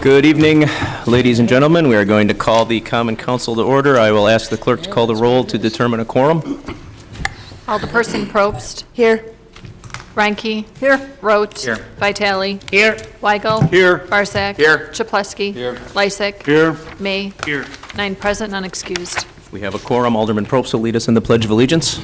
Good evening, ladies and gentlemen. We are going to call the Common Council to order. I will ask the clerk to call the roll to determine a quorum. Alderperson Probst. Here. Reinke. Here. Rote. Here. Vitale. Here. Weigel. Here. Barsak. Here. Chaplesky. Here. Lysick. Here. May. Here. 9 present, none excused. We have a quorum. Alderman Probst will lead us in the Pledge of Allegiance.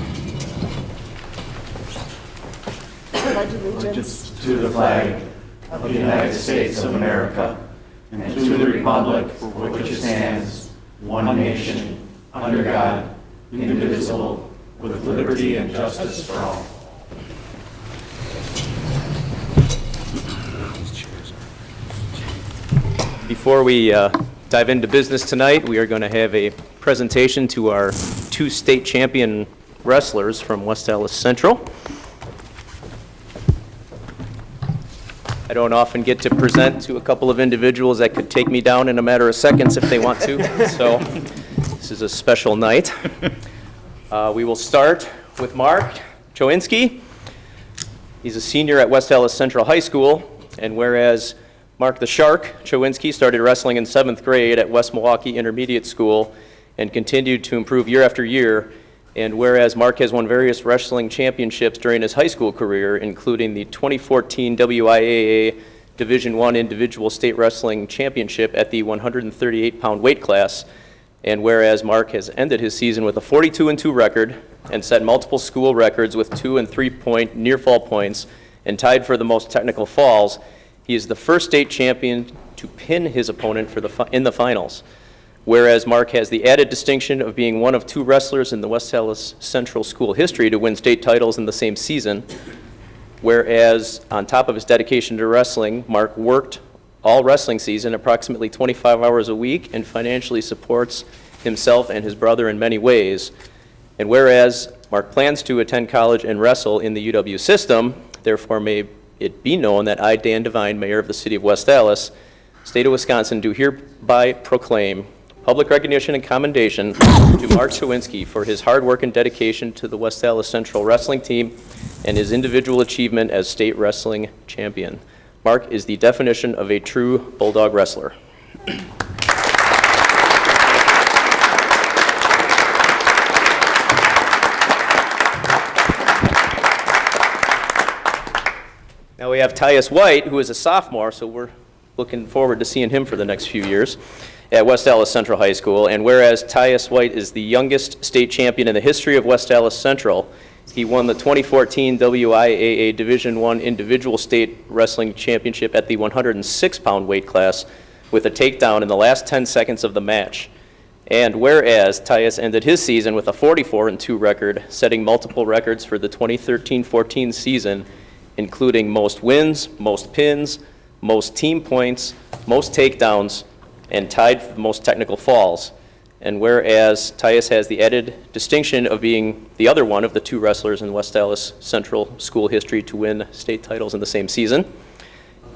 Pledge allegiance to the flag of the United States of America and to the republic for which it stands, one nation, under God, indivisible, with liberty and justice for all. Before we dive into business tonight, we are going to have a presentation to our 2 state champion wrestlers from West Allis Central. I don't often get to present to a couple of individuals that could take me down in a matter of seconds if they want to, so this is a special night. We will start with Mark Chowinski. He's a senior at West Allis Central High School, and whereas Mark the Shark Chowinski started wrestling in 7th grade at West Milwaukee Intermediate School and continued to improve year after year, and whereas Mark has won various wrestling championships during his high school career, including the 2014 WIAA Division I Individual State Wrestling Championship at the 138-pound weight class, and whereas Mark has ended his season with a 42-2 record and set multiple school records with 2- and 3-point near-fall points and tied for the most technical falls, he is the first state champion to pin his opponent in the finals. Whereas Mark has the added distinction of being one of 2 wrestlers in the West Allis Central School history to win state titles in the same season. Whereas on top of his dedication to wrestling, Mark worked all wrestling season, approximately 25 hours a week, and financially supports himself and his brother in many ways. And whereas Mark plans to attend college and wrestle in the UW system, therefore may it be known that I, Dan Devine, Mayor of the City of West Allis, State of Wisconsin, do hereby proclaim public recognition and commendation to Mark Chowinski for his hard work and dedication to the West Allis Central wrestling team and his individual achievement as state wrestling champion. Mark is the definition of a true Bulldog wrestler. Now we have Tyus White, who is a sophomore, so we're looking forward to seeing him for the next few years at West Allis Central High School. And whereas Tyus White is the youngest state champion in the history of West Allis Central, he won the 2014 WIAA Division I Individual State Wrestling Championship at the 106-pound weight class with a takedown in the last 10 seconds of the match. And whereas Tyus ended his season with a 44-2 record, setting multiple records for the 2013-14 season, including most wins, most pins, most team points, most takedowns, and tied for the most technical falls. And whereas Tyus has the added distinction of being the other one of the 2 wrestlers in West Allis Central school history to win state titles in the same season.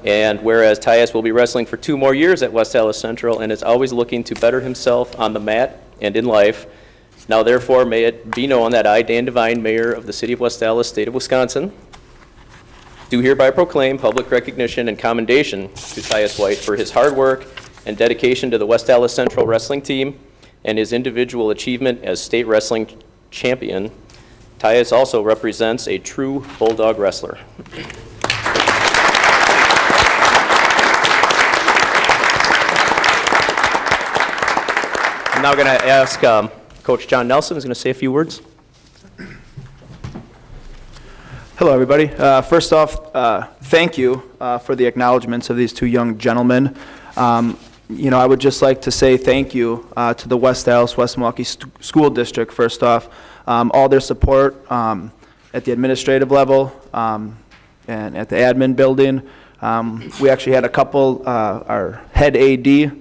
And whereas Tyus will be wrestling for 2 more years at West Allis Central and is always looking to better himself on the mat and in life, now therefore may it be known that I, Dan Devine, Mayor of the City of West Allis, State of Wisconsin, do hereby proclaim public recognition and commendation to Tyus White for his hard work and dedication to the West Allis Central wrestling team and his individual achievement as state wrestling champion. Tyus also represents a true Bulldog wrestler. I'm now going to ask Coach John Nelson is going to say a few words. Hello, everybody. First off, thank you for the acknowledgments of these 2 young gentlemen. I would just like to say thank you to the West Allis, West Milwaukee School District, first off. All their support at the administrative level and at the admin building. We actually had a couple, our head AD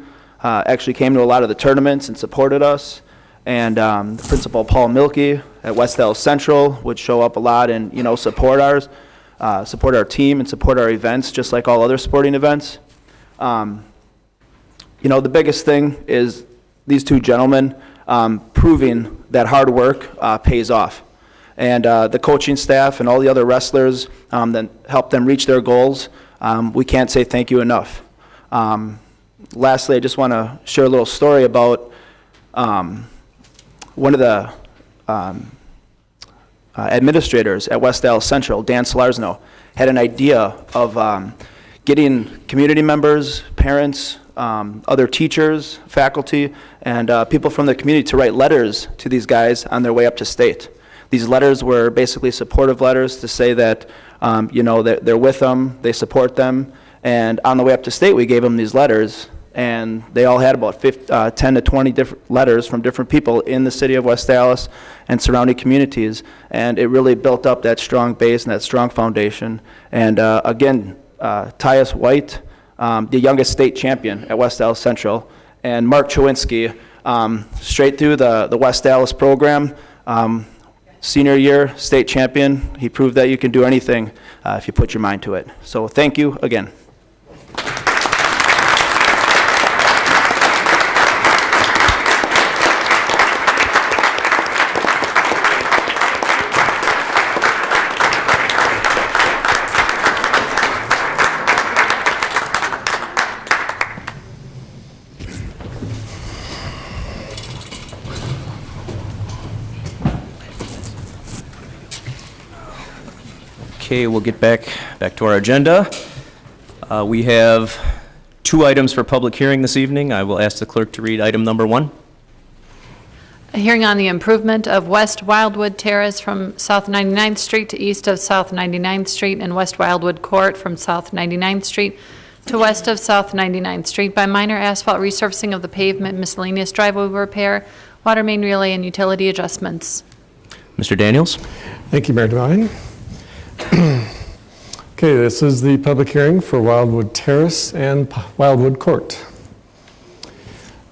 actually came to a lot of the tournaments and supported us. And the principal, Paul Milkey, at West Allis Central would show up a lot and, support our team and support our events, just like all other sporting events. The biggest thing is these 2 gentlemen proving that hard work pays off. And the coaching staff and all the other wrestlers that help them reach their goals, we can't say thank you enough. lastly, I just want to share a little story about one of the administrators at West Dallas Central, Dan Solarzno, had an idea of getting community members, parents, other teachers, faculty, and people from the community to write letters to these guys on their way up to state. These letters were basically supportive letters to say that, that they're with them, they support them, and on the way up to state, we gave them these letters, and they all had about 10 to 20 different letters from different people in the city of West Dallas and surrounding communities, and it really built up that strong base and that strong foundation. And again, Tyus White, the youngest state champion at West Dallas Central, and Mark Chowinski, straight through the West Dallas program, senior year state champion. He proved that you can do anything if you put your mind to it. So thank you again. Okay, we'll get back to our agenda. We have 2 items for public hearing this evening. I will ask the clerk to read item number 1. A hearing on the improvement of West Wildwood Terrace from South 99th Street to east of South 99th Street and West Wildwood Court from South 99th Street to west of South 99th Street by minor asphalt resurfacing of the pavement, miscellaneous driveway repair, water main relay, and utility adjustments. Mr. Daniels? Thank you, Mayor Devine. Okay, this is the public hearing for Wildwood Terrace and Wildwood Court.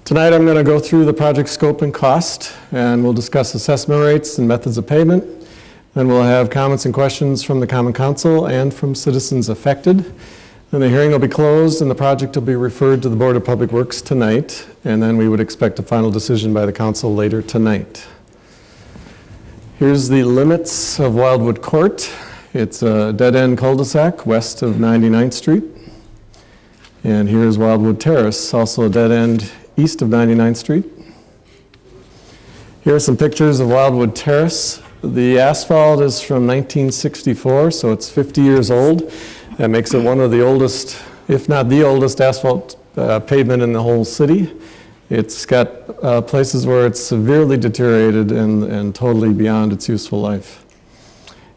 Tonight I'm going to go through the project scope and cost, and we'll discuss assessment rates and methods of payment. Then we'll have comments and questions from the Common Council and from citizens affected. Then the hearing will be closed and the project will be referred to the Board of Public Works tonight, and then we would expect a final decision by the council later tonight. Here's the limits of Wildwood Court. It's a dead-end cul-de-sac west of 99th Street. And here's Wildwood Terrace, also a dead-end east of 99th Street. Here are some pictures of Wildwood Terrace. The asphalt is from 1964, so it's 50 years old. That makes it one of the oldest, if not the oldest, asphalt pavement in the whole city. It's got places where it's severely deteriorated and totally beyond its useful life.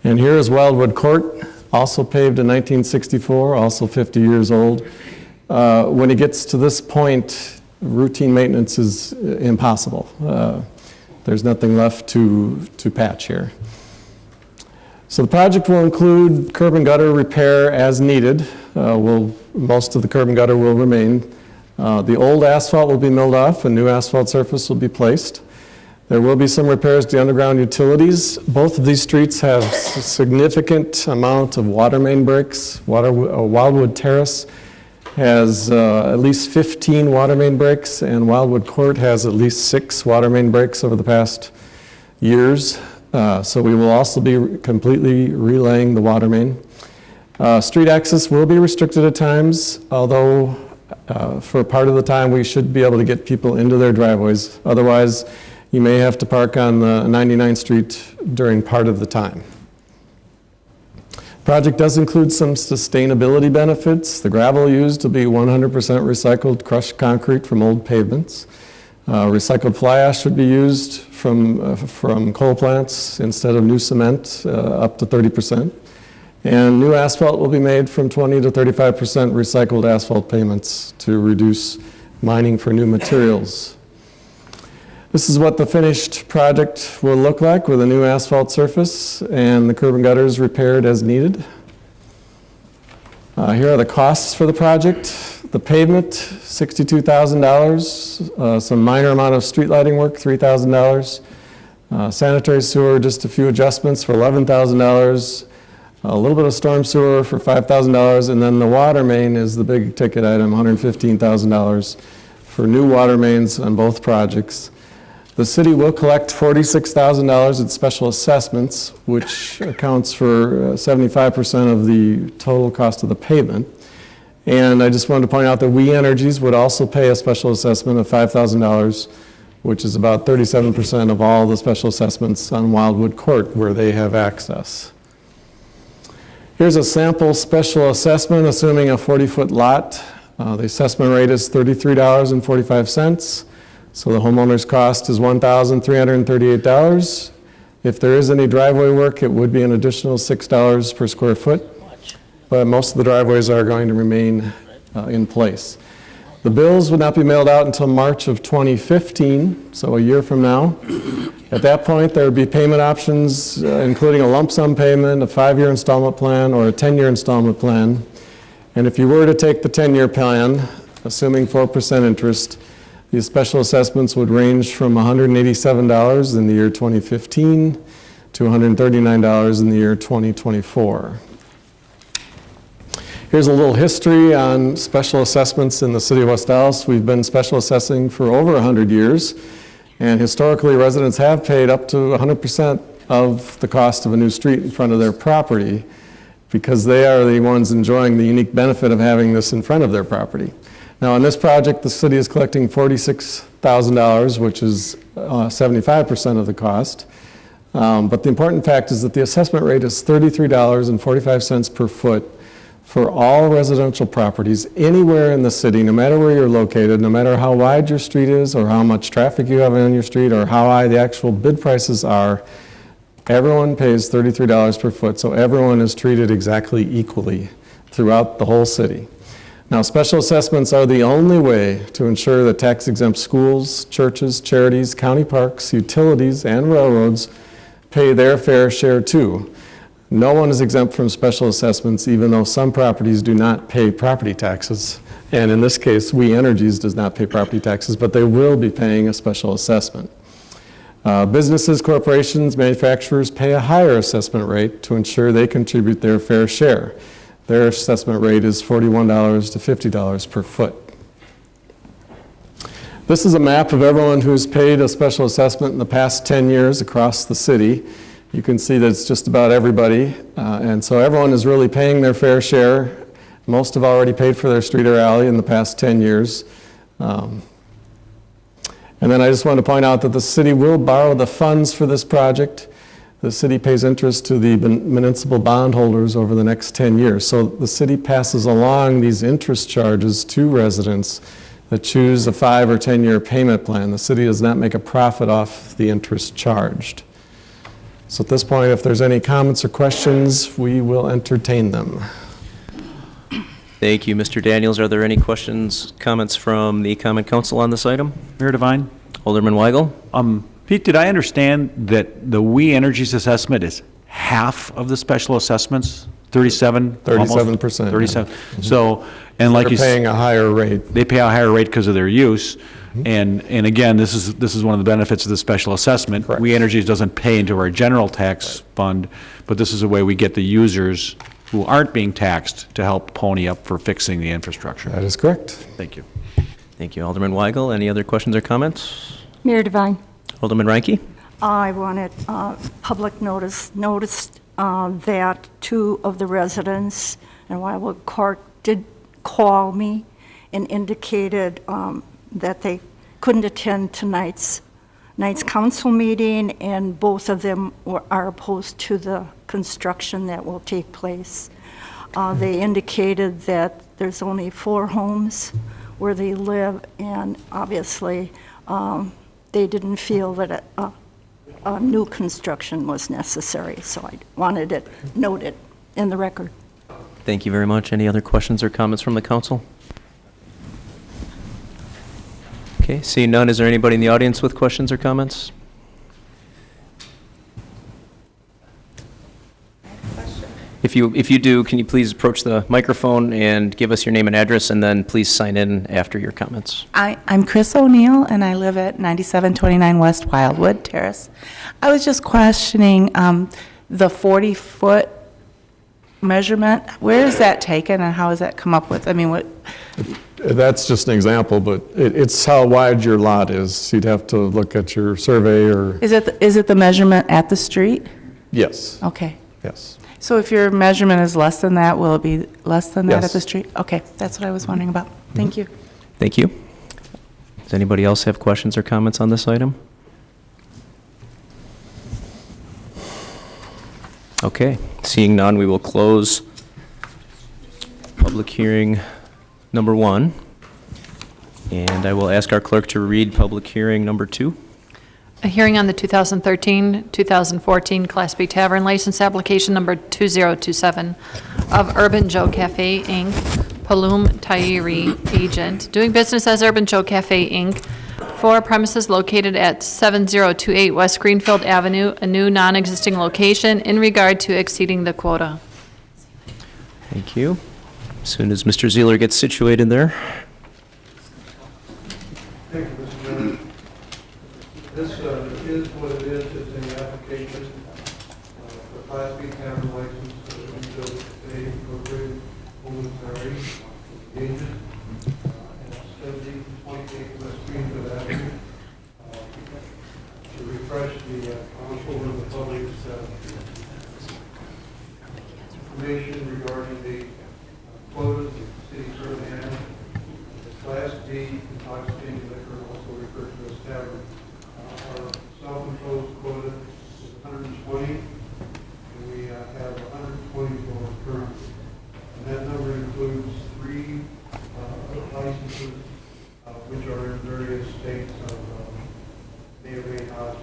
And here is Wildwood Court, also paved in 1964, also 50 years old. When it gets to this point, routine maintenance is impossible. There's nothing left to patch here. So the project will include curb and gutter repair as needed. Most of the curb and gutter will remain. The old asphalt will be milled off and new asphalt surface will be placed. There will be some repairs to the underground utilities. Both of these streets have a significant amount of water main breaks. Wildwood Terrace has at least 15 water main breaks, and Wildwood Court has at least 6 water main breaks over the past years. So we will also be completely relaying the water main. Street access will be restricted at times, although for part of the time we should be able to get people into their driveways. Otherwise, you may have to park on the 99th Street during part of the time. Project does include some sustainability benefits. The gravel used will be 100% recycled crushed concrete from old pavements. Recycled fly ash should be used from coal plants instead of new cement, up to 30%. And new asphalt will be made from 20 to 35% recycled asphalt pavements to reduce mining for new materials. This is what the finished project will look like with a new asphalt surface and the curb and gutters repaired as needed. Here are the costs for the project. The pavement, $62,000. Some minor amount of street lighting work, $3,000. Sanitary sewer, just a few adjustments for $11,000. A little bit of storm sewer for $5,000. And then the water main is the big ticket item, $115,000 for new water mains on both projects. The city will collect $46,000 in special assessments, which accounts for 75% of the total cost of the pavement. And I just wanted to point out that We Energies would also pay a special assessment of $5,000, which is about 37% of all the special assessments on Wildwood Court where they have access. Here's a sample special assessment assuming a 40-foot lot. The assessment rate is $33.45, so the homeowner's cost is $1,338. If there is any driveway work, it would be an additional $6 per square foot, but most of the driveways are going to remain in place. The bills would not be mailed out until March of 2015, so a year from now. At that point, there would be payment options, including a lump sum payment, a 5-year installment plan, or a 10-year installment plan. And if you were to take the 10-year plan, assuming 4% interest, these special assessments would range from $187 in the year 2015 to $139 in the year 2024. Here's a little history on special assessments in the city of West Allis. We've been special assessing for over 100 years, and historically residents have paid up to 100% of the cost of a new street in front of their property because they are the ones enjoying the unique benefit of having this in front of their property. Now, on this project, the city is collecting $46,000, which is 75% of the cost. But the important fact is that the assessment rate is $33.45 per foot for all residential properties anywhere in the city, no matter where you're located, no matter how wide your street is or how much traffic you have on your street or how high the actual bid prices are. Everyone pays $33 per foot, so everyone is treated exactly equally throughout the whole city. Now, special assessments are the only way to ensure that tax-exempt schools, churches, charities, county parks, utilities, and railroads pay their fair share too. No one is exempt from special assessments, even though some properties do not pay property taxes. And in this case, We Energies does not pay property taxes, but they will be paying a special assessment. Businesses, corporations, manufacturers pay a higher assessment rate to ensure they contribute their fair share. Their assessment rate is $41 to $50 per foot. This is a map of everyone who's paid a special assessment in the past 10 years across the city. You can see that it's just about everybody, and so everyone is really paying their fair share. Most have already paid for their street or alley in the past 10 years. And then I just want to point out that the city will borrow the funds for this project. The city pays interest to the municipal bondholders over the next 10 years. So the city passes along these interest charges to residents that choose a 5 or 10-year payment plan. The city does not make a profit off the interest charged. So at this point, if there's any comments or questions, we will entertain them. Thank you, Mr. Daniels. Are there any questions, comments from the Common Council on this item? Mayor Devine? Alderman Weigel? Pete, did I understand that the We Energies assessment is half of the special assessments? 37? 37%. 37. So, and like They're you paying a higher rate. they pay a higher rate because of their use. And again, this is one of the benefits of the special assessment. Correct. We Energies doesn't pay into our general tax fund, but this is a way we get the users who aren't being taxed to help pony up for fixing the infrastructure. That is correct. Thank you. Thank you, Alderman Weigel. Any other questions or comments? Mayor Devine, Alderman Reinke? I wanted public notice that 2 of the residents in Wildwood Court did call me and indicated that they couldn't attend tonight's council meeting, and both of them are opposed to the construction that will take place. They indicated that there's only 4 homes where they live, and obviously they didn't feel that a new construction was necessary, so I wanted it noted in the record. Thank you very much. Any other questions or comments from the council? Okay, seeing none, is there anybody in the audience with questions or comments? If you do, can you please approach the microphone and give us your name and address, and then please sign in after your comments. I'm Chris O'Neill, and I live at 9729 West Wildwood Terrace. I was just questioning the 40-foot measurement. Where is that taken, and how is that come up with? I mean, what? That's just an example, but it's how wide your lot is. You'd have to look at your survey or... Is it the measurement at the street? Yes, Okay. yes. So if your measurement is less than that, will it be less than that at Yes. the street? Okay, that's what I was wondering about. Thank you. Thank you. Does anybody else have questions or comments on this item? Okay, seeing none, we will close public hearing number 1. And I will ask our clerk to read public hearing number 2. A hearing on the 2013-2014 Class B Tavern License Application Number 2027 of Urban Joe Cafe, Inc., Palum Tayiri, Agent, doing business as Urban Joe Cafe, Inc., for premises located at 7028 West Greenfield Avenue, a new non-existing location in regard to exceeding the quota. Thank you. As soon as Mr. Zeeler gets situated there. Thank you, Mr. Chairman. This is what it is. It's an application for Class B tavern license for the Winfield Cafe Incorporated, Momentary Agent, at 7028 West Greenfield Avenue. To refresh the council and the public's information regarding the quotas the city currently has. The Class B intoxicating liquor, also referred to as tavern. Our self-imposed quota is 120, and we have 124 currently. And that number includes 3 licenses, which are in various states of may or may not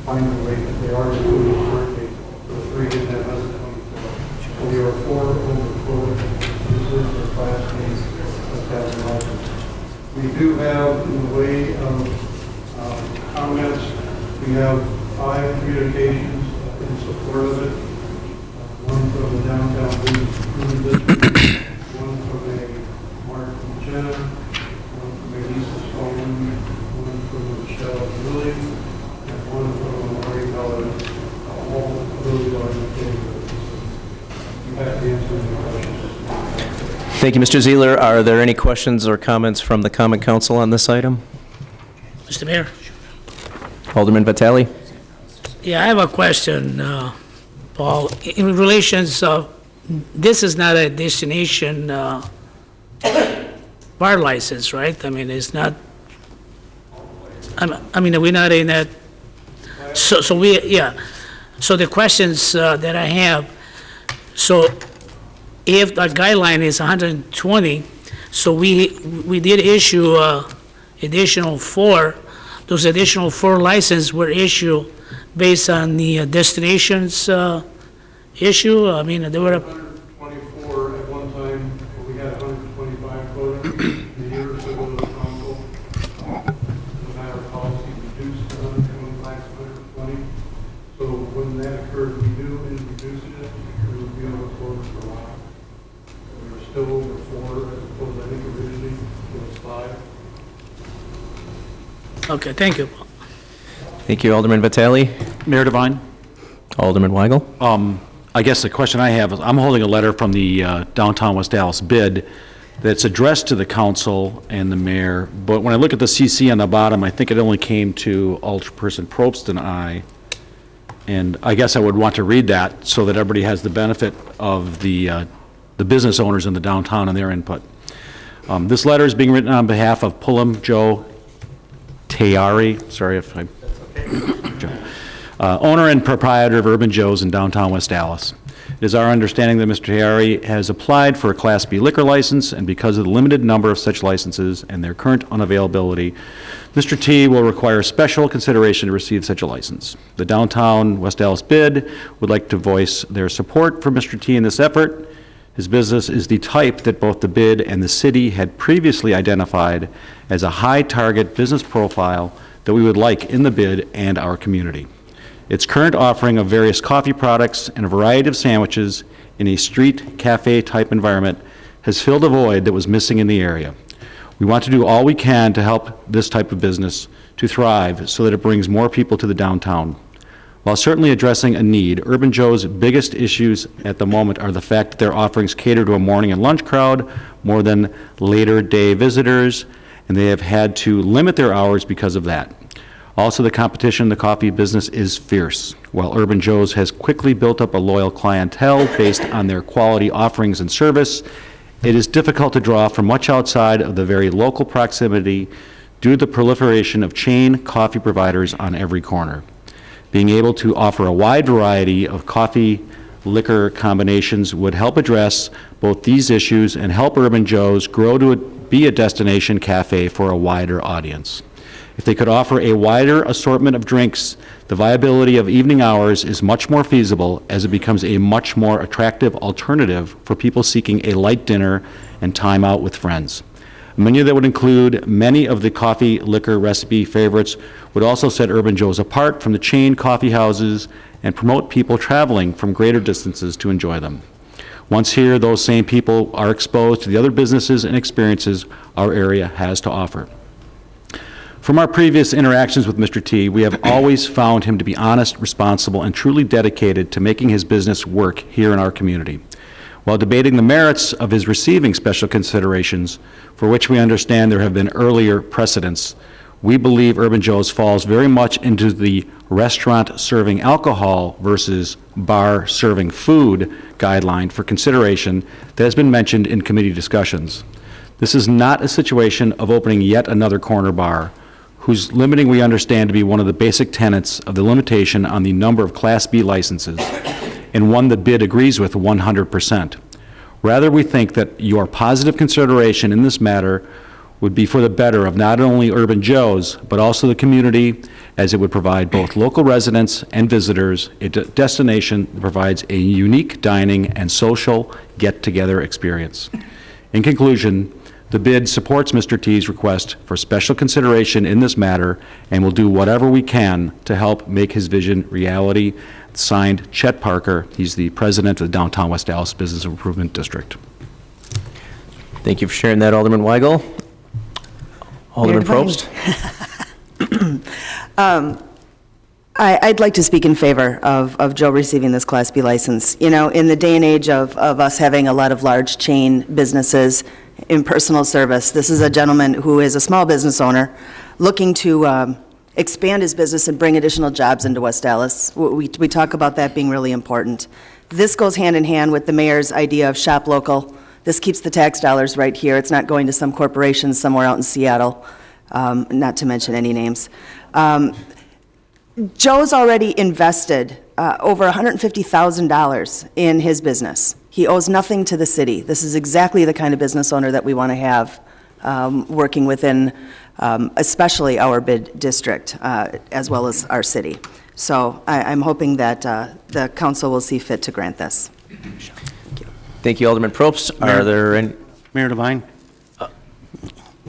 find the rate that they are included currently for the 3 in that 124. So we are 4 over quota. This is the Class B tavern license. We do have, in the way of comments, we have 5 communications in support of it. One from the Downtown Business Improvement District, one from a Mark McKenna, one from a Lisa Stone, one from Michelle Lilly, and one from Lori Keller. All of those are in favor. You have to answer any questions. Thank you, Mr. Zeeler. Are there any questions or comments from the Common Council on this item? Mr. Mayor? Alderman Vitale? Yeah, I have a question, Paul. In relations of, this is not a destination bar license, right? I mean, it's not, I mean, we're not in that, so we, yeah. So the questions that I have, so if the guideline is 120, so we did issue additional 4. Those additional 4 licenses were issued based on the destinations issue. I mean, there were 124 at one time, we had 125 quota. A year or so ago, the council, as a matter of policy, reduced to 125 to 120. So when that occurred, we knew in reducing it, we would be on the quota for a while. We were still over 4, as opposed, I think originally it was 5. okay, thank you. Thank you, Alderman Vitale. Mayor Devine? Alderman Weigel? I guess the question I have is, I'm holding a letter from the Downtown West Dallas bid that's addressed to the council and the mayor, but when I look at the CC on the bottom, I think it only came to Alderperson Probst and I, and I guess I would want to read that so that everybody has the benefit of the business owners in the downtown and their input. This letter is being written on behalf of Palum Joe Tayari, sorry if I... owner and proprietor of Urban Joe's in downtown West Dallas. It is our understanding that Mr. Tayari has applied for a Class B liquor license, and because of the limited number of such licenses and their current unavailability, Mr. T will require special consideration to receive such a license. The downtown West Dallas bid would like to voice their support for Mr. T in this effort. His business is the type that both the bid and the city had previously identified as a high target business profile that we would like in the bid and our community. Its current offering of various coffee products and a variety of sandwiches in a street cafe type environment has filled a void that was missing in the area. We want to do all we can to help this type of business to thrive so that it brings more people to the downtown. While certainly addressing a need, Urban Joe's biggest issues at the moment are the fact that their offerings cater to a morning and lunch crowd more than later day visitors, and they have had to limit their hours because of that. Also, the competition in the coffee business is fierce. While Urban Joe's has quickly built up a loyal clientele based on their quality offerings and service, it is difficult to draw from much outside of the very local proximity due to the proliferation of chain coffee providers on every corner. Being able to offer a wide variety of coffee liquor combinations would help address both these issues and help Urban Joe's grow to be a destination cafe for a wider audience. If they could offer a wider assortment of drinks, the viability of evening hours is much more feasible as it becomes a much more attractive alternative for people seeking a light dinner and time out with friends. A menu that would include many of the coffee liquor recipe favorites would also set Urban Joe's apart from the chain coffee houses and promote people traveling from greater distances to enjoy them. Once here, those same people are exposed to the other businesses and experiences our area has to offer. From our previous interactions with Mr. T, we have always found him to be honest, responsible, and truly dedicated to making his business work here in our community. While debating the merits of his receiving special considerations, for which we understand there have been earlier precedents, we believe Urban Joe's falls very much into the restaurant serving alcohol versus bar serving food guideline for consideration that has been mentioned in committee discussions. This is not a situation of opening yet another corner bar, whose limiting we understand to be one of the basic tenets of the limitation on the number of Class B licenses, and one that BID agrees with 100%. Rather, we think that your positive consideration in this matter would be for the better of not only Urban Joe's, but also the community, as it would provide both local residents and visitors a destination that provides a unique dining and social get-together experience. In conclusion, the BID supports Mr. T's request for special consideration in this matter and will do whatever we can to help make his vision reality. Signed, Chet Parker. He's the president of the Downtown West Dallas Business Improvement District. Thank you for sharing that, Alderman Weigel. Alderman Probst? I'd like to speak in favor of Joe receiving this Class B license. You know, in the day and age of us having a lot of large chain businesses in personal service, this is a gentleman who is a small business owner looking to expand his business and bring additional jobs into West Dallas. We talk about that being really important. This goes hand in hand with the mayor's idea of shop local. This keeps the tax dollars right here. It's not going to some corporation somewhere out in Seattle, not to mention any names. Joe's already invested over $150,000 in his business. He owes nothing to the city. This is exactly the kind of business owner that we want to have working within especially our BID district, as well as our city. So I'm hoping that the council will see fit to grant this. Thank you, Alderman Probst. Are there any? Mayor Devine?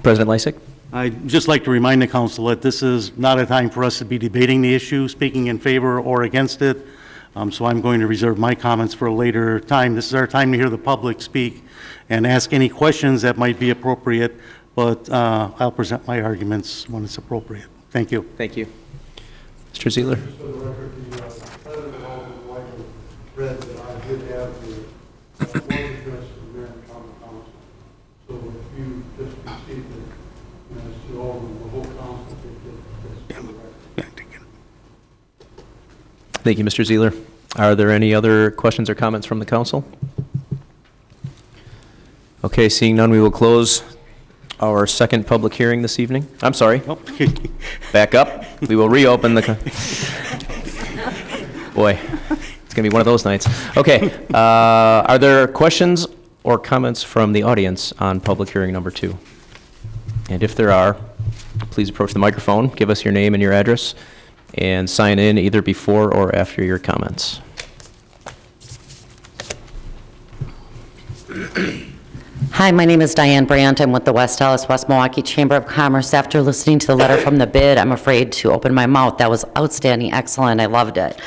President Lysick? I'd just like to remind the council that this is not a time for us to be debating the issue, speaking in favor or against it. So I'm going to reserve my comments for a later time. This is our time to hear the public speak and ask any questions that might be appropriate, but I'll present my arguments when it's appropriate. Thank you. Thank you. Mr. Zeeler? Just for the record, the President Alderman Weigel read that I did have the one address to the mayor and common council. So if you just concede that, as to Alderman, the whole council did this. Thank you, Mr. Zeeler. Are there any other questions or comments from the council? Okay, seeing none, we will close our second public hearing this evening. I'm sorry. Oh. Back up. We will reopen the... Boy, it's going to be one of those nights. Okay, are there questions or comments from the audience on public hearing number 2? And if there are, please approach the microphone, give us your name and your address, and sign in either before or after your comments. Hi, my name is Diane Brandt. I'm with the West Dallas West Milwaukee Chamber of Commerce. After listening to the letter from the BID, I'm afraid to open my mouth. That was outstanding, excellent. I loved it.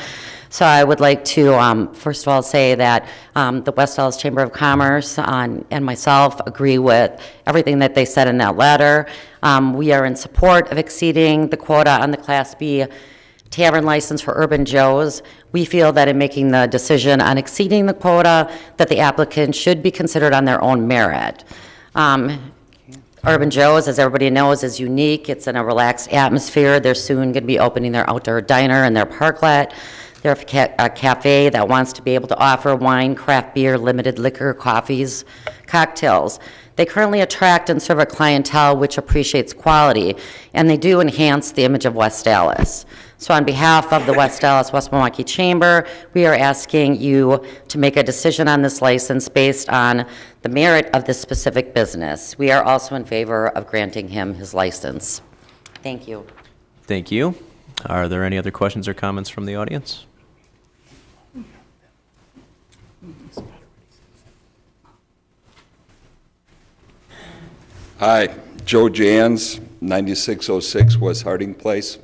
So I would like to, first of all, say that the West Dallas Chamber of Commerce and myself agree with everything that they said in that letter. We are in support of exceeding the quota on the Class B tavern license for Urban Joe's. We feel that in making the decision on exceeding the quota, that the applicant should be considered on their own merit. Urban Joe's, as everybody knows, is unique. It's in a relaxed atmosphere. They're soon going to be opening their outdoor diner and their parklet. They're a cafe that wants to be able to offer wine, craft beer, limited liquor, coffees, cocktails. They currently attract and serve a clientele which appreciates quality, and they do enhance the image of West Dallas. So on behalf of the West Dallas West Milwaukee Chamber, we are asking you to make a decision on this license based on the merit of this specific business. We are also in favor of granting him his license. Thank you. Thank you. Are there any other questions or comments from the audience? Hi, Joe Jans, 9606 West Harding Place.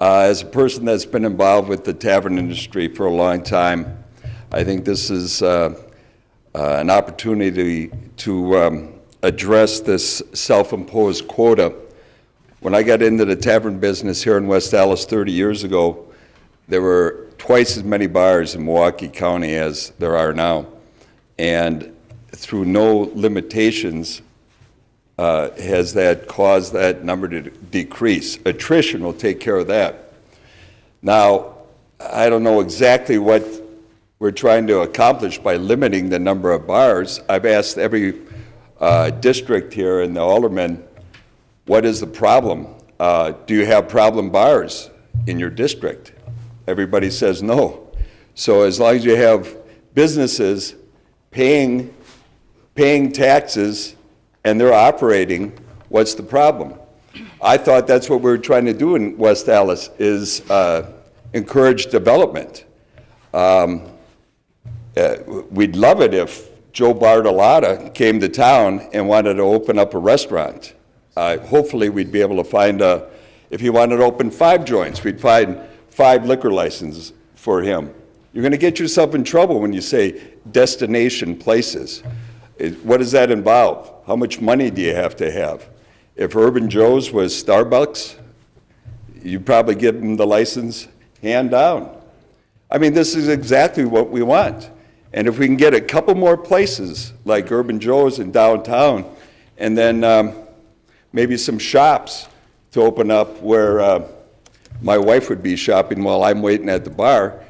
As a person that's been involved with the tavern industry for a long time, I think this is an opportunity to address this self-imposed quota. When I got into the tavern business here in West Dallas 30 years ago, there were twice as many bars in Milwaukee County as there are now. And through no limitations, has that caused that number to decrease. Attrition will take care of that. Now, I don't know exactly what we're trying to accomplish by limiting the number of bars. I've asked every district here and the aldermen, what is the problem? Do you have problem bars in your district? Everybody says no. So as long as you have businesses paying taxes and they're operating, what's the problem? I thought that's what we were trying to do in West Dallas, is encourage development. We'd love it if Joe Bartolotta came to town and wanted to open up a restaurant. Hopefully we'd be able to find, if he wanted to open 5 joints, we'd find 5 liquor licenses for him. You're gonna get yourself in trouble when you say destination places. What does that involve? How much money do you have to have? If Urban Joe's was Starbucks, you'd probably give them the license hand down. I mean, this is exactly what we want. And if we can get a couple more places like Urban Joe's in downtown, and then maybe some shops to open up where my wife would be shopping while I'm waiting at the bar,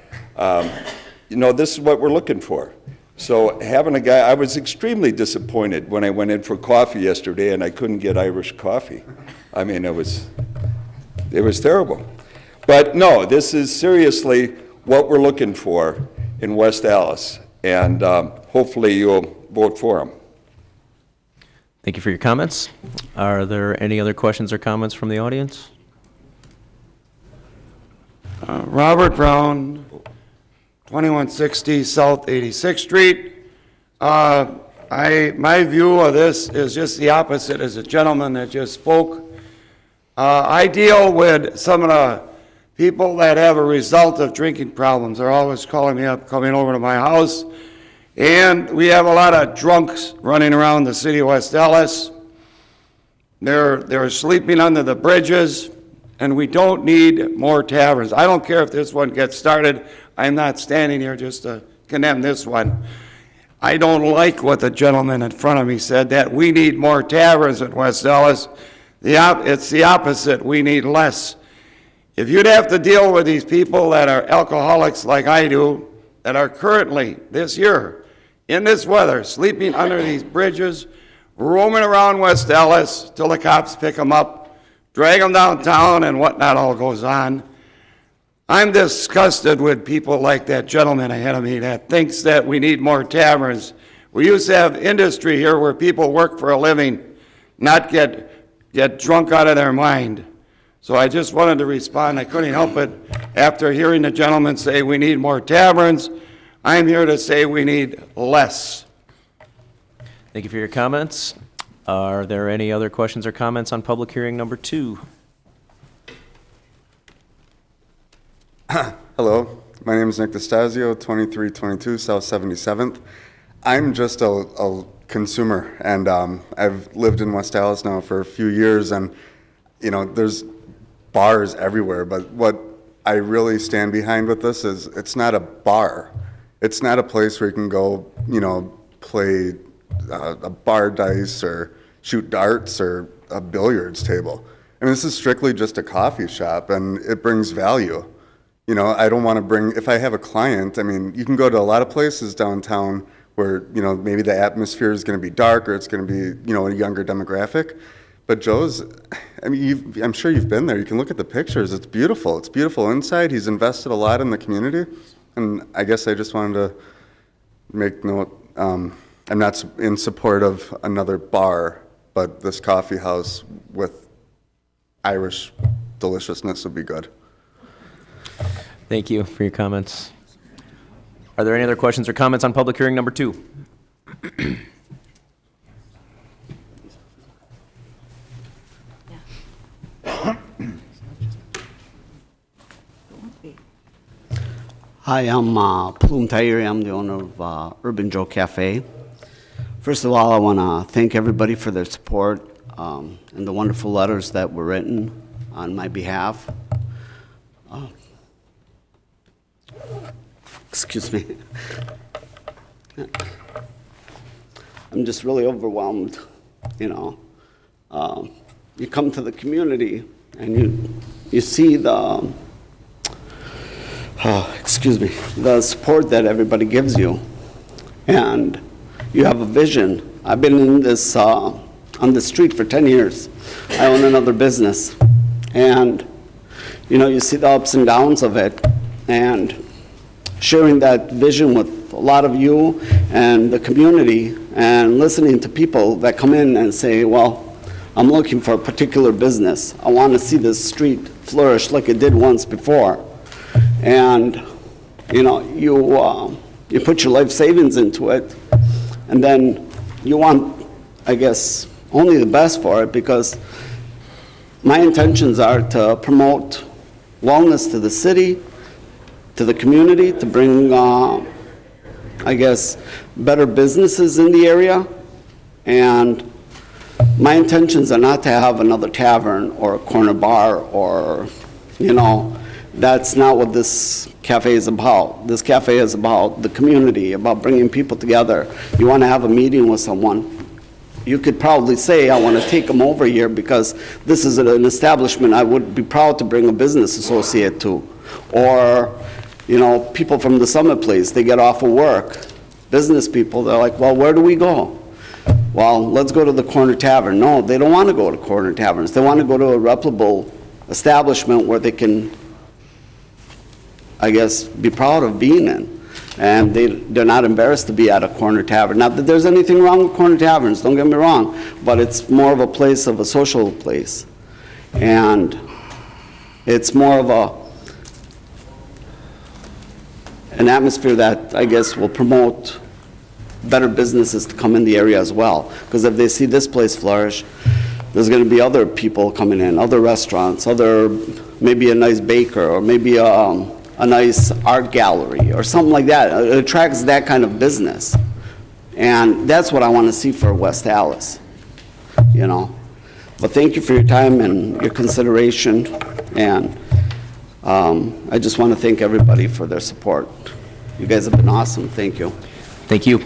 you know, this is what we're looking for. So having a guy, I was extremely disappointed when I went in for coffee yesterday and I couldn't get Irish coffee. I mean, it was terrible. But no, this is seriously what we're looking for in West Dallas, and hopefully you'll vote for him. Thank you for your comments. Are there any other questions or comments from the audience? Robert Brown, 2160 South 86th Street. My view of this is just the opposite as a gentleman that just spoke. I deal with some of the people that have a result of drinking problems. They're always calling me up, coming over to my house. And we have a lot of drunks running around the city of West Dallas. They're sleeping under the bridges, and we don't need more taverns. I don't care if this one gets started. I'm not standing here just to condemn this one. I don't like what the gentleman in front of me said, that we need more taverns in West Dallas. It's the opposite. We need less. If you'd have to deal with these people that are alcoholics like I do, that are currently, this year, in this weather, sleeping under these bridges, roaming around West Dallas till the cops pick them up, drag them downtown, and whatnot all goes on. I'm disgusted with people like that gentleman ahead of me that thinks that we need more taverns. We used to have industry here where people work for a living, not get drunk out of their mind. So I just wanted to respond. I couldn't help it. After hearing the gentleman say we need more taverns, I'm here to say we need less. Thank you for your comments. Are there any other questions or comments on public hearing number 2? Hello, my name is Nick DeStasio, 2322 South 77th. I'm just a consumer, and I've lived in West Dallas now for a few years, and you know, there's bars everywhere, but what I really stand behind with this is it's not a bar. It's not a place where you can go, you know, play a bar dice or, shoot darts or a billiards table. I mean, this is strictly just a coffee shop, and it brings value. You know, I don't want to bring, if I have a client, I mean, you can go to a lot of places downtown where, you know, maybe the atmosphere is going to be dark or it's going to be, you know, a younger demographic. But Joe's, I mean, I'm sure you've been there. You can look at the pictures. It's beautiful. It's beautiful inside. He's invested a lot in the community. And I guess I just wanted to make note, I'm not in support of another bar, but this coffee house with Irish deliciousness would be good. Thank you for your comments. Are there any other questions or comments on public hearing number 2? Hi, I'm Plume Tayeri. I'm the owner of Urban Joe Cafe. First of all, I want to thank everybody for their support and the wonderful letters that were written on my behalf. Excuse me. I'm just really overwhelmed, you know. You come to the community and you see the the support that everybody gives you, and you have a vision. I've been in this on the street for 10 years. I own another business, and you know, you see the ups and downs of it, and sharing that vision with a lot of you and the community, and listening to people that come in and say, well, I'm looking for a particular business. I want to see this street flourish like it did once before. And, you know, you put your life savings into it, and then you want, I guess, only the best for it, because my intentions are to promote wellness to the city, to the community, to bring, I guess, better businesses in the area. And my intentions are not to have another tavern or a corner bar or, you know, that's not what this cafe is about. This cafe is about the community, about bringing people together. You want to have a meeting with someone, you could probably say, I want to take them over here because this is an establishment I would be proud to bring a business associate to. Or, you know, people from the Summit Place, they get off of work. Business people, they're like, well, where do we go? Well, let's go to the Corner Tavern. No, they don't want to go to Corner Taverns. They want to go to a reputable establishment where they can, I guess, be proud of being in. And they're not embarrassed to be at a Corner Tavern. Not that there's anything wrong with Corner Taverns, don't get me wrong, but it's more of a place of a social place. And it's more of an atmosphere that, I guess, will promote better businesses to come in the area as well. Because if they see this place flourish, there's going to be other people coming in, other restaurants, maybe a nice baker, or maybe a nice art gallery, or something like that. It attracts that kind of business. And that's what I want to see for West Allis, you know. But thank you for your time and your consideration, and I just want to thank everybody for their support. You guys have been awesome. Thank you. Thank you.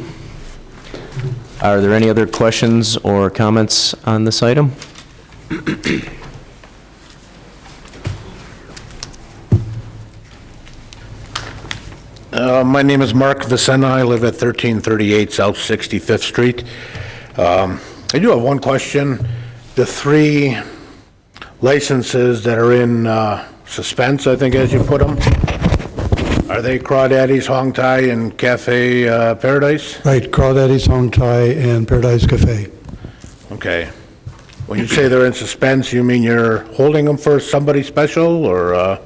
Are there any other questions or comments on this item? My name is Mark Vicenna. I live at 1338 South 65th Street. I do have one question. The 3 licenses that are in suspense, I think, as you put them, are they Crawdaddy's, Hong Tai, and Cafe Paradise? Right, Crawdaddy's, Hong Tai, and Paradise Cafe. Okay. When you say they're in suspense, you mean you're holding them for somebody special, or?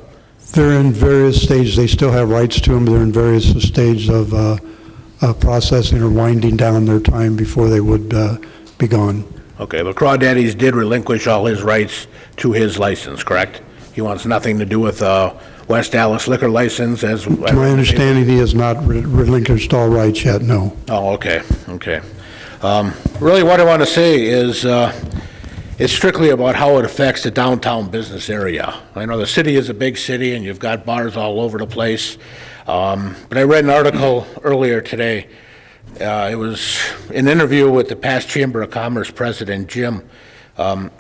They're in various stages. They still have rights to them. They're in various stages of processing or winding down their time before they would be gone. Okay, but Crawdaddy's did relinquish all his rights to his license, correct? He wants nothing to do with West Allis liquor license as... To my understanding, he has not relinquished all rights yet, no. Oh, okay, okay. Really what I want to say is it's strictly about how it affects the downtown business area. I know the city is a big city and you've got bars all over the place, but I read an article earlier today It was an interview with the past Chamber of Commerce president, Jim.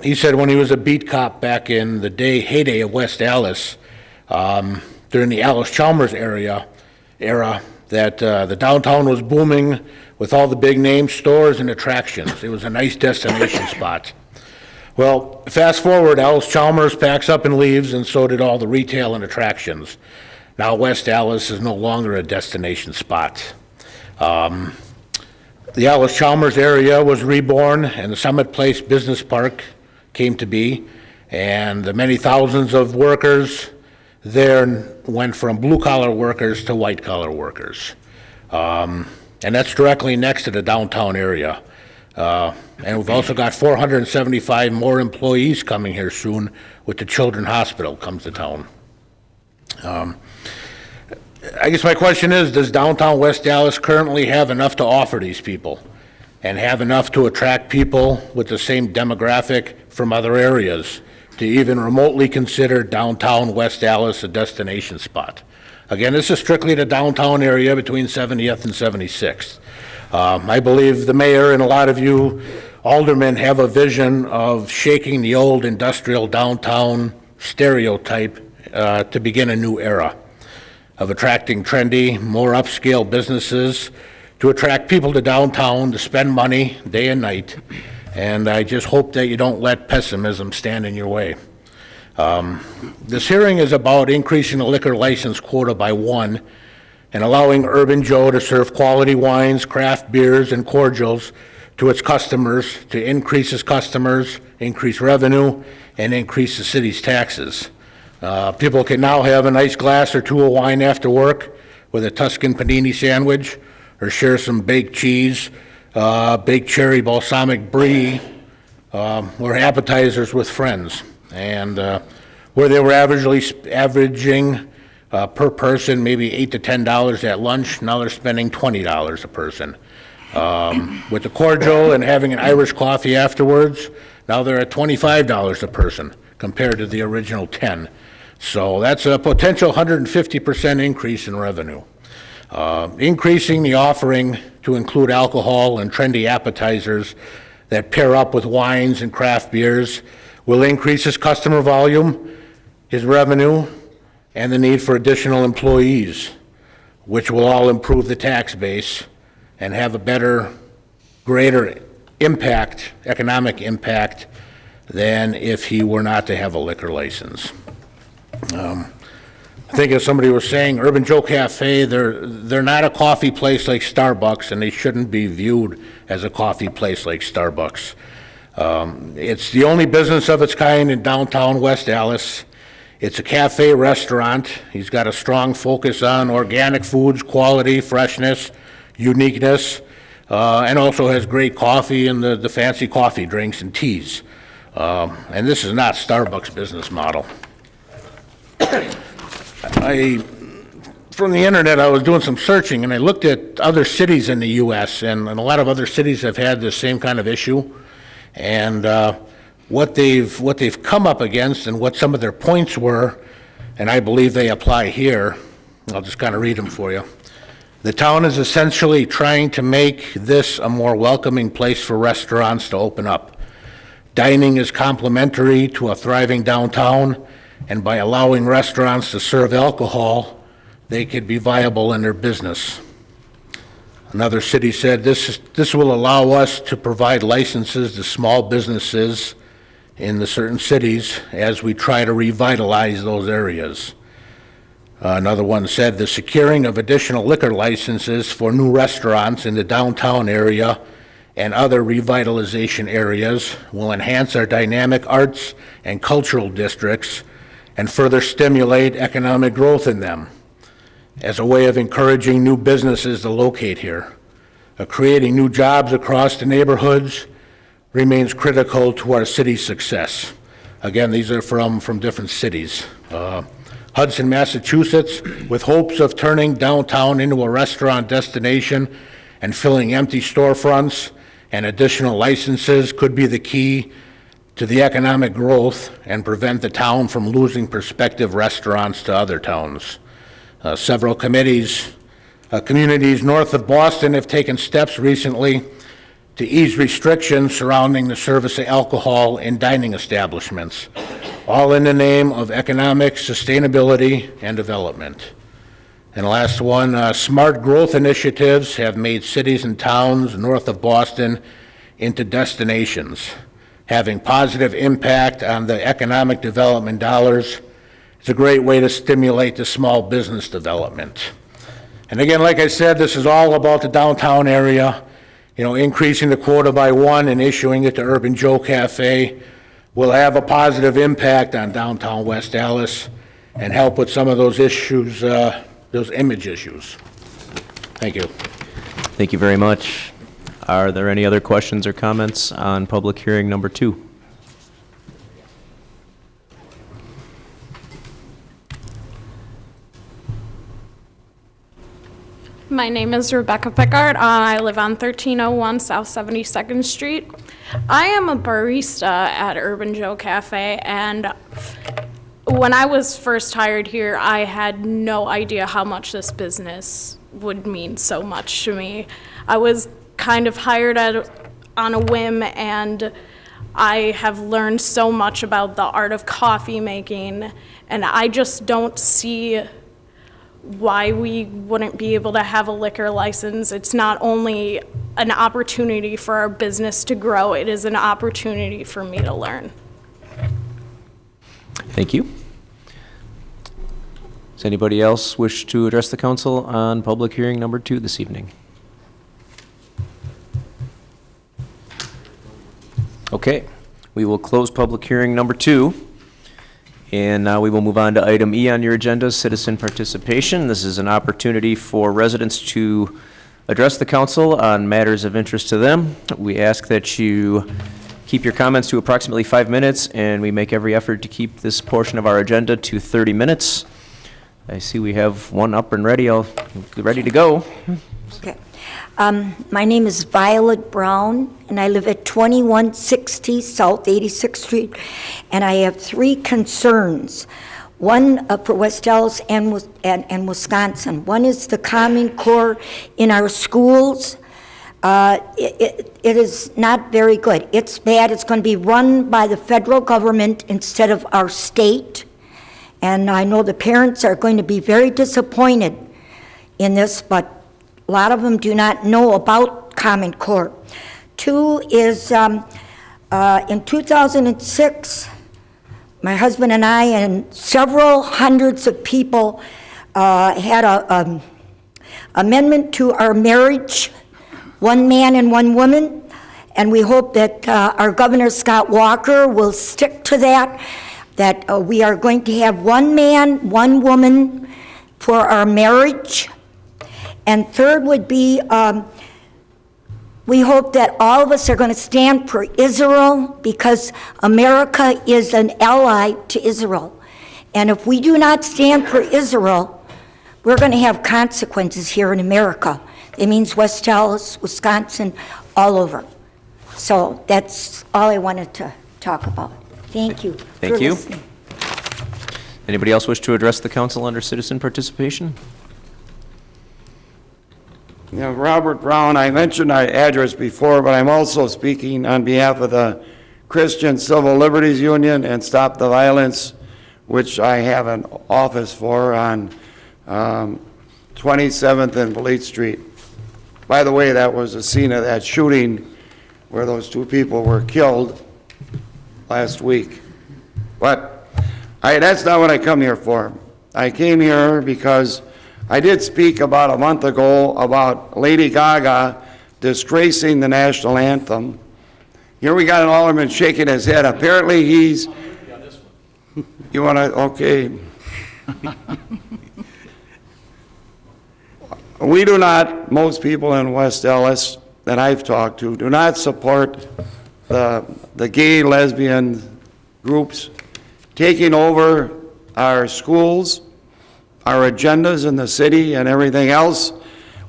He said when he was a beat cop back in the heyday of West Allis, during the Allis-Chalmers era, that the downtown was booming with all the big name stores and attractions. It was a nice destination spot. Well, fast forward, Allis-Chalmers packs up and leaves, and so did all the retail and attractions. Now West Allis is no longer a destination spot. The Allis-Chalmers area was reborn, and the Summit Place Business Park came to be, and the many thousands of workers there went from blue-collar workers to white-collar workers. And that's directly next to the downtown area. And we've also got 475 more employees coming here soon with the Children's Hospital comes to town. I guess my question is, does downtown West Allis currently have enough to offer these people and have enough to attract people with the same demographic from other areas to even remotely consider downtown West Allis a destination spot? Again, this is strictly the downtown area between 70th and 76th. I believe the mayor and a lot of you aldermen have a vision of shaking the old industrial downtown stereotype to begin a new era of attracting trendy, more upscale businesses to attract people to downtown to spend money day and night. And I just hope that you don't let pessimism stand in your way. This hearing is about increasing the liquor license quota by 1 and allowing Urban Joe to serve quality wines, craft beers, and cordials to its customers to increase his customers, increase revenue, and increase the city's taxes. People can now have a nice glass or two of wine after work with a Tuscan panini sandwich, or share some baked cheese, baked cherry balsamic brie, or appetizers with friends. And where they were averaging per person maybe $8 to $10 at lunch, now they're spending $20 a person. With the cordial and having an Irish coffee afterwards, now they're at $25 a person compared to the original 10. So that's a potential 150% increase in revenue. Increasing the offering to include alcohol and trendy appetizers that pair up with wines and craft beers will increase his customer volume, his revenue, and the need for additional employees, which will all improve the tax base and have a better, greater impact, economic impact, than if he were not to have a liquor license. I think as somebody was saying, Urban Joe Cafe, they're not a coffee place like Starbucks, and they shouldn't be viewed as a coffee place like Starbucks. It's the only business of its kind in downtown West Allis. It's a cafe restaurant. He's got a strong focus on organic foods, quality, freshness, uniqueness, and also has great coffee and the fancy coffee drinks and teas. And this is not Starbucks' business model. From the internet, I was doing some searching, and I looked at other cities in the U.S., and a lot of other cities have had the same kind of issue. And what they've come up against and what some of their points were, and I believe they apply here. I'll just kind of read them for you. The town is essentially trying to make this a more welcoming place for restaurants to open up. Dining is complementary to a thriving downtown, and by allowing restaurants to serve alcohol, they could be viable in their business. Another city said, this will allow us to provide licenses to small businesses in the certain cities as we try to revitalize those areas. Another one said, the securing of additional liquor licenses for new restaurants in the downtown area and other revitalization areas will enhance our dynamic arts and cultural districts and further stimulate economic growth in them as a way of encouraging new businesses to locate here. Creating new jobs across the neighborhoods remains critical to our city's success. Again, these are from different cities. Hudson, Massachusetts, with hopes of turning downtown into a restaurant destination and filling empty storefronts and additional licenses could be the key to the economic growth and prevent the town from losing prospective restaurants to other towns. Several committees Communities north of Boston have taken steps recently to ease restrictions surrounding the service of alcohol in dining establishments, all in the name of economic sustainability and development. And last one, smart growth initiatives have made cities and towns north of Boston into destinations, having positive impact on the economic development dollars. It's a great way to stimulate the small business development. And again, like I said, this is all about the downtown area. You know, increasing the quota by 1 and issuing it to Urban Joe Cafe will have a positive impact on downtown West Allis and help with some of those issues, those image issues. Thank you. Thank you very much. Are there any other questions or comments on public hearing number 2? My name is Rebecca Pickard. I live on 1301 South 72nd Street. I am a barista at Urban Joe Cafe, and when I was first hired here, I had no idea how much this business would mean so much to me. I was kind of hired on a whim, and I have learned so much about the art of coffee making, and I just don't see why we wouldn't be able to have a liquor license. It's not only an opportunity for our business to grow, it is an opportunity for me to learn. Thank you. Does anybody else wish to address the council on public hearing number 2 this evening? Okay, we will close public hearing number 2. And now we will move on to item E on your agenda, citizen participation. This is an opportunity for residents to address the council on matters of interest to them. We ask that you keep your comments to approximately 5 minutes, and we make every effort to keep this portion of our agenda to 30 minutes. I see we have one up and ready. I'll get ready to go. Okay. My name is Violet Brown, and I live at 2160 South 86th Street, and I have 3 concerns. One for West Allis and Wisconsin. One is the Common Core in our schools. It is not very good. It's bad. It's going to be run by the federal government instead of our state, and I know the parents are going to be very disappointed in this, but a lot of them do not know about Common Core. 2 is in 2006, my husband and I and several hundreds of people had a amendment to our marriage, 1 man and 1 woman, and we hope that our Governor Scott Walker will stick to that we are going to have 1 man, 1 woman for our marriage. And 3rd would be, we hope that all of us are going to stand for Israel, because America is an ally to Israel. And if we do not stand for Israel, we're going to have consequences here in America. It means West Allis, Wisconsin, all over. So that's all I wanted to talk about. Thank you. Thank you. Listening. Anybody else wish to address the council under citizen participation? Yeah, Robert Brown, I mentioned my address before, but I'm also speaking on behalf of the Christian Civil Liberties Union and Stop the Violence, which I have an office for on 27th and Fleet Street. By the way, that was the scene of that shooting where those 2 people were killed last week. But that's not what I come here for. I came here because I did speak about a month ago about Lady Gaga disgracing the national anthem. Here we got an alderman shaking his head. Apparently he's... You want to... Okay. We do not, most people in West Allis that I've talked to, do not support the gay, lesbian groups taking over our schools, our agendas in the city and everything else.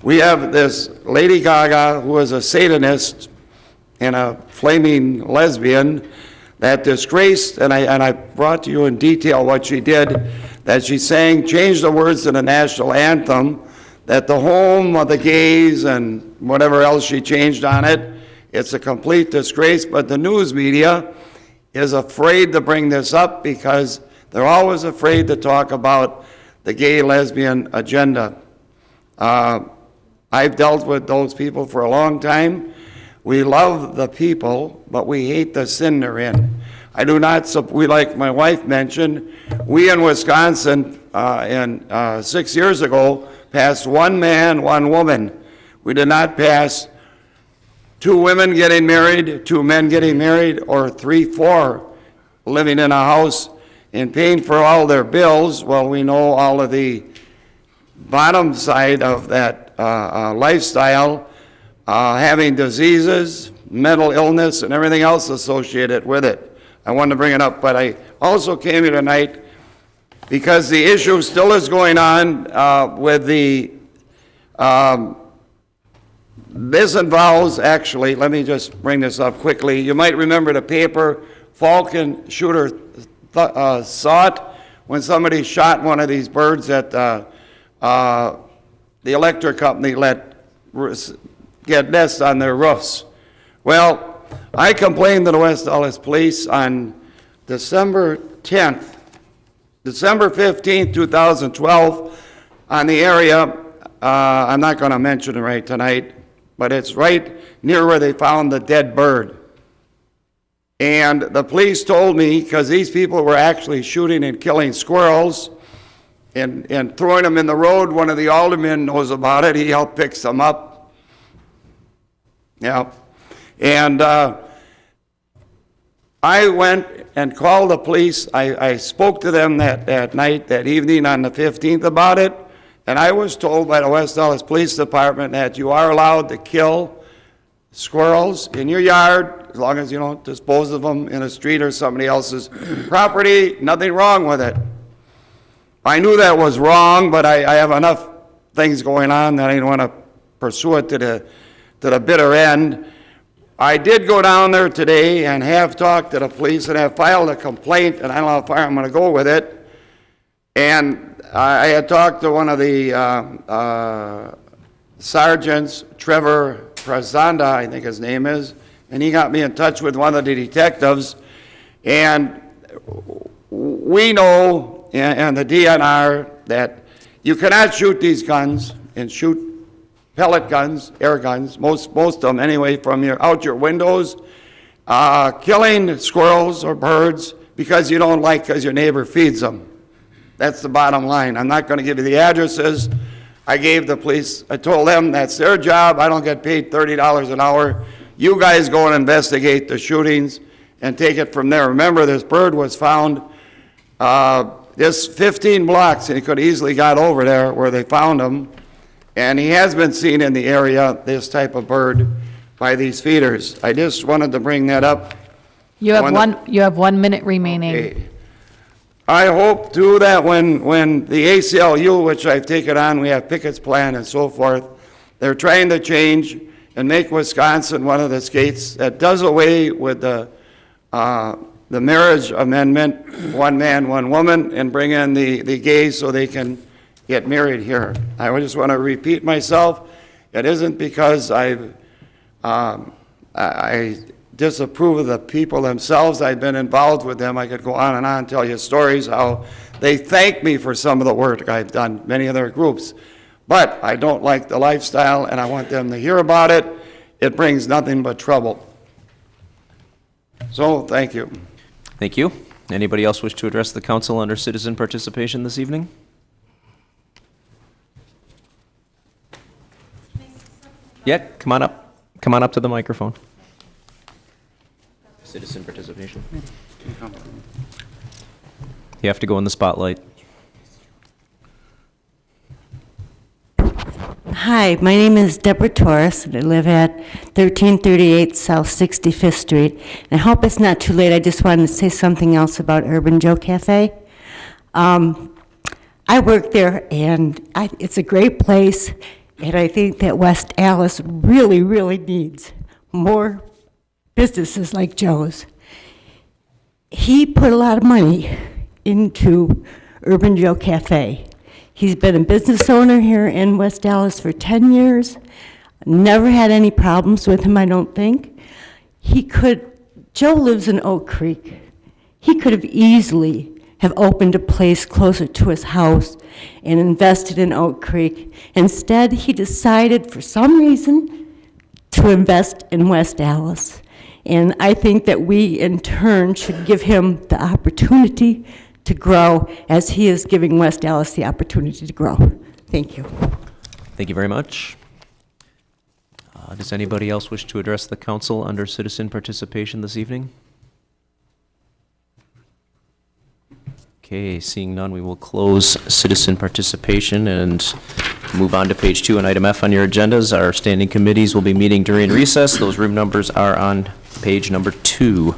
We have this Lady Gaga, who is a Satanist and a flaming lesbian, that disgraced, and I brought to you in detail what she did, that she sang, changed the words to the national anthem, that the home of the gays and whatever else she changed on it, it's a complete disgrace, but the news media is afraid to bring this up because they're always afraid to talk about the gay lesbian agenda. I've dealt with those people for a long time. We love the people, but we hate the sin they're in. I do not, we, like my wife mentioned, we in Wisconsin 6 years ago passed one man, one woman. We did not pass 2 women getting married, 2 men getting married, or 3, 4 living in a house and paying for all their bills. Well, we know all of the bottom side of that lifestyle, having diseases, mental illness, and everything else associated with it. I wanted to bring it up, but I also came here tonight because the issue still is going on with the, this involves, actually, let me just bring this up quickly. You might remember the paper, Falcon shooter saw it when somebody shot one of these birds that the electric company let get nests on their roofs. Well, I complained to the West Allis Police on December 10th, December 15th, 2012, on the area, I'm not going to mention it right tonight, but it's right near where they found the dead bird. And the police told me, because these people were actually shooting and killing squirrels and throwing them in the road, one of the aldermen knows about it, he helped pick some up. Yeah. And I went and called the police. I spoke to them that night, that evening on the 15th about it, and I was told by the West Allis Police Department that you are allowed to kill squirrels in your yard as long as you don't dispose of them in a street or somebody else's property. Nothing wrong with it. I knew that was wrong, but I have enough things going on that I didn't want to pursue it to the bitter end. I did go down there today and have talked to the police and have filed a complaint, and I don't know how far I'm going to go with it. And I had talked to one of the sergeants, Trevor Prazanda, I think his name is, and he got me in touch with one of the detectives. And we know, and the DNR, that you cannot shoot these guns and shoot pellet guns, air guns, most of them anyway, from out your windows, killing squirrels or birds because you don't like, because your neighbor feeds them. That's the bottom line. I'm not going to give you the addresses. I gave the police, I told them that's their job. I don't get paid $30 an hour. You guys go and investigate the shootings and take it from there. Remember, this bird was found this 15 blocks, and he could have easily got over there where they found him. And he has been seen in the area, this type of bird, by these feeders. I just wanted to bring that up. You have 1 minute remaining. Okay. I hope, too, that when the ACLU, which I've taken on, we have Pickett's plan and so forth, they're trying to change and make Wisconsin one of the states that does away with the marriage amendment, one man, one woman, and bring in the gays so they can get married here. I just want to repeat myself. It isn't because I disapprove of the people themselves. I've been involved with them. I could go on and tell you stories how they thank me for some of the work I've done, many of their groups. But I don't like the lifestyle, and I want them to hear about it. It brings nothing but trouble. So, thank you. Thank you. Anybody else wish to address the council under citizen participation this evening? Yeah, come on up. Come on up to the microphone. Citizen participation. You have to go in the spotlight. Hi, my name is Deborah Torres, and I live at 1338 South 65th Street. And I hope it's not too late. I just wanted to say something else about Urban Joe Cafe. I work there, and it's a great place, and I think that West Allis really, really needs more businesses like Joe's. He put a lot of money into Urban Joe Cafe. He's been a business owner here in West Dallas for 10 years. Never had any problems with him, I don't think. Joe lives in Oak Creek. He could have easily have opened a place closer to his house and invested in Oak Creek. Instead, he decided, for some reason, to invest in West Dallas. And I think that we, in turn, should give him the opportunity to grow as he is giving West Dallas the opportunity to grow. Thank you. Thank you very much. Does anybody else wish to address the council under citizen participation this evening? Okay, seeing none, we will close citizen participation and move on to page 2 and item F on your agendas. Our standing committees will be meeting during recess. Those room numbers are on page number 2.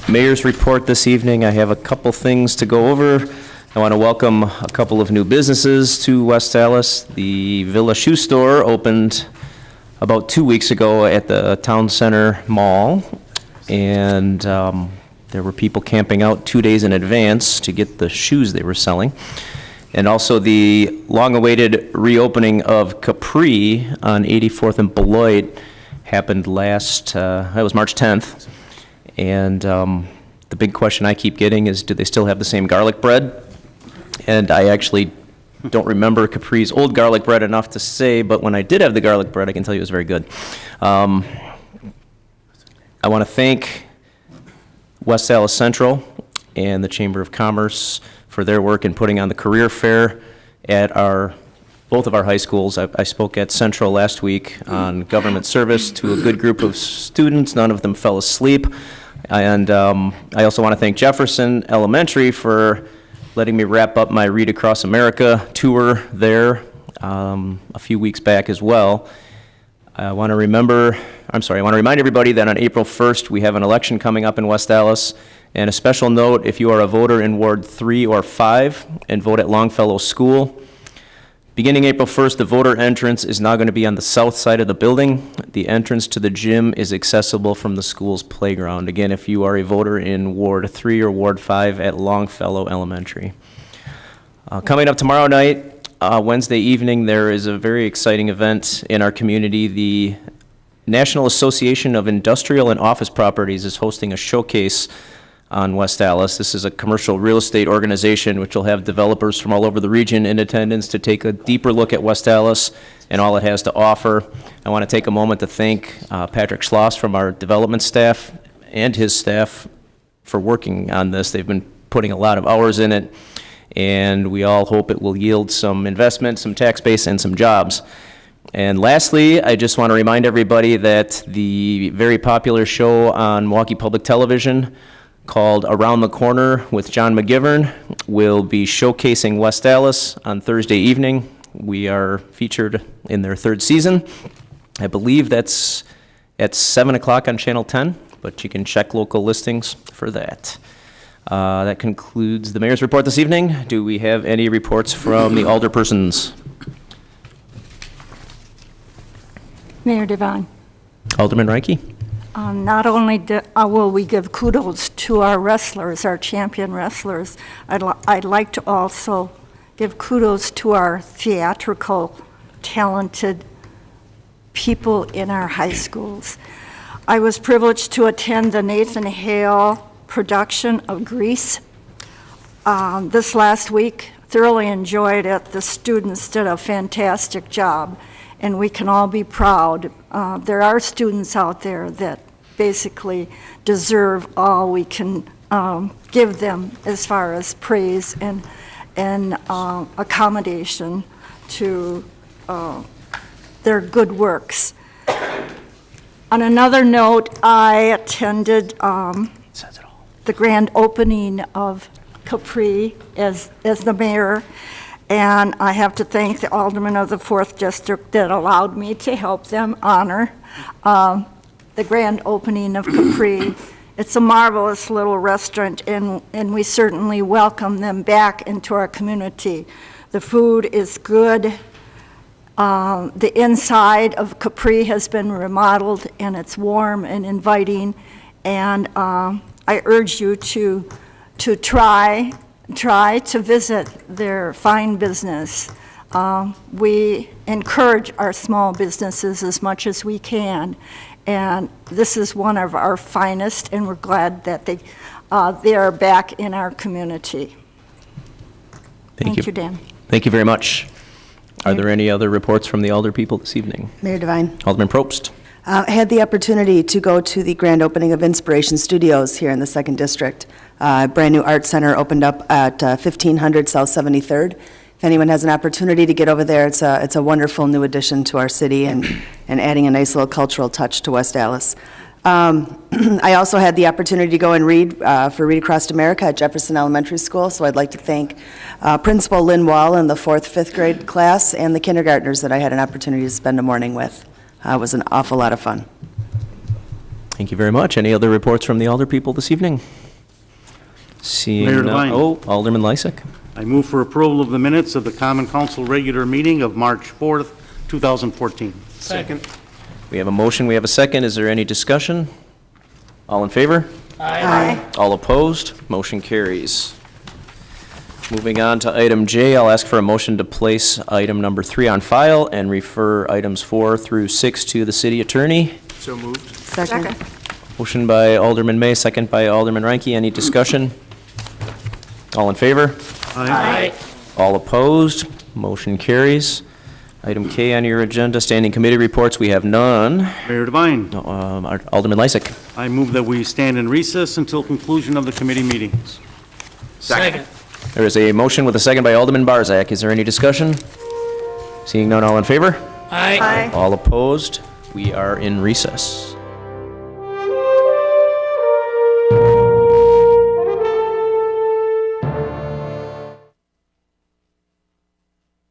Mayor's report this evening. I have a couple things to go over. I want to welcome a couple of new businesses to West Dallas. The Villa Shoe Store opened about 2 weeks ago at the Town Center Mall, and there were people camping out 2 days in advance to get the shoes they were selling. And also the long-awaited reopening of Capri on 84th and Beloit happened it was March 10th. And the big question I keep getting is, do they still have the same garlic bread? And I actually don't remember Capri's old garlic bread enough to say, but when I did have the garlic bread, I can tell you it was very good. I want to thank West Dallas Central and the Chamber of Commerce for their work in putting on the career fair at both of our high schools. I spoke at Central last week on government service to a good group of students. None of them fell asleep. And I also want to thank Jefferson Elementary for letting me wrap up my Read Across America tour there a few weeks back as well. I want to remind everybody that on April 1st, we have an election coming up in West Dallas. And a special note, if you are a voter in Ward 3 or 5 and vote at Longfellow School, beginning April 1st, the voter entrance is now going to be on the south side of the building. The entrance to the gym is accessible from the school's playground. Again, if you are a voter in Ward 3 or Ward 5 at Longfellow Elementary. Coming up tomorrow night, Wednesday evening, there is a very exciting event in our community. The National Association of Industrial and Office Properties is hosting a showcase on West Dallas. This is a commercial real estate organization which will have developers from all over the region in attendance to take a deeper look at West Dallas and all it has to offer. I want to take a moment to thank Patrick Schloss from our development staff and his staff for working on this. They've been putting a lot of hours in it, and we all hope it will yield some investment, some tax base, and some jobs. And lastly, I just want to remind everybody that the very popular show on Milwaukee Public Television called Around the Corner with John McGivern will be showcasing West Dallas on Thursday evening. We are featured in their 3rd season. I believe that's at 7 o'clock on Channel 10, but you can check local listings for that. That concludes the mayor's report this evening. Do we have any reports from the alderpersons? Mayor Devine. Alderman Reinke. Not only will we give kudos to our wrestlers, our champion wrestlers, I'd like to also give kudos to our theatrical, talented people in our high schools. I was privileged to attend the Nathan Hale production of Grease this last week. Thoroughly enjoyed it. The students did a fantastic job, and we can all be proud. There are students out there that basically deserve all we can give them as far as praise and accommodation to their good works. On another note, I attended the grand opening of Capri as the mayor, and I have to thank the alderman of the 4th District that allowed me to help them honor the grand opening of Capri. It's a marvelous little restaurant, and we certainly welcome them back into our community. The food is good. The inside of Capri has been remodeled, and it's warm and inviting, and I urge you to try try to visit their fine business. We encourage our small businesses as much as we can, and this is one of our finest, and we're glad that they are back in our community. Thank you, Dan. Thank you very much. Are there any other reports from the Alder people this evening? Mayor Devine. Alderman Probst. I had the opportunity to go to the grand opening of Inspiration Studios here in the 2nd District. A brand-new art center opened up at 1500 South 73rd. If anyone has an opportunity to get over there, it's a wonderful new addition to our city and adding a nice little cultural touch to West Allis. I also had the opportunity to go and read for Read Across America at Jefferson Elementary School, so I'd like to thank Principal Lynn Wall and the 4th, 5th grade class and the kindergartners that I had an opportunity to spend a morning with. It was an awful lot of fun. Thank you very much. Any other reports from the Alder people this evening? Seeing Mayor none. Devine. Oh, Alderman Lysick. I move for approval of the minutes of the Common Council regular meeting of March 4th, 2014. Second. We have a motion, we have a second. Is there any discussion? All in favor? Aye. All opposed? Motion carries. Moving on to item J, I'll ask for a motion to place item number 3 on file and refer items 4 through 6 to the city attorney. So moved. Second. Motion by Alderman May, second by Alderman Reinke. Any discussion? All in favor? Aye. All opposed? Motion carries. Item K on your agenda, standing committee reports, we have none. Mayor Devine. Alderman Lysick. I move that we stand in recess until conclusion of the committee meetings. Second. There is a motion with a second by Alderman Barzak. Is there any discussion? Seeing none, all in favor? Aye. All opposed? We are in recess.